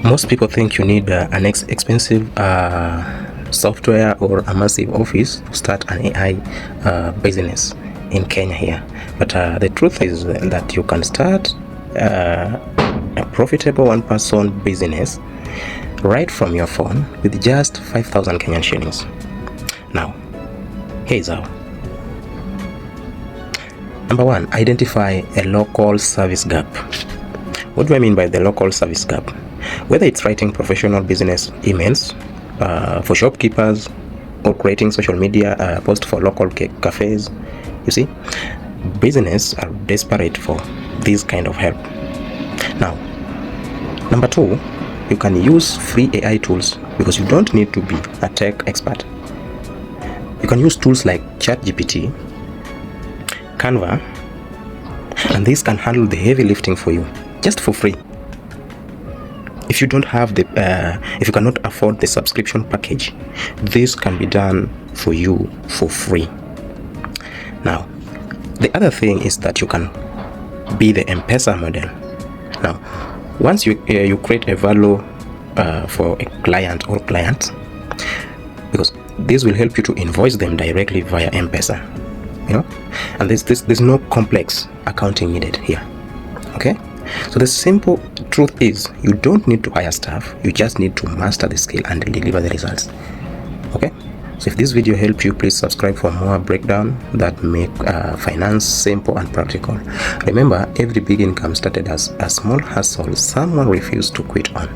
Most people think you need an expensive software or a massive office to start an AI business in Kenya here. But the truth is that you can start a profitable one-person business right from your phone with just 5,000 Kenyan shillings. Now, here's how. Number one, identify a local service gap. What do I mean by the local service gap? Whether it's writing professional business emails for shopkeepers or creating social media posts for local cafes, you see, businesses are desperate for this kind of help. Now, number two, you can use free AI tools because you don't need to be a tech expert. You can use tools like ChatGPT, Canva, and these can handle the heavy lifting for you just for free. If you don't have if you cannot afford the subscription package, this can be done for you for free. Now, the other thing is that you can be the M-Pesa model. Now, once you create a value for a client or clients, because this will help you to invoice them directly via M-Pesa, and there's no complex accounting needed here. Okay, so the simple truth is you don't need to hire staff, you just need to master the skill and deliver the results. Okay, so if this video helped you, please subscribe for more breakdown that make finance simple and practical. Remember, every big income started as a small hustle someone refused to quit on.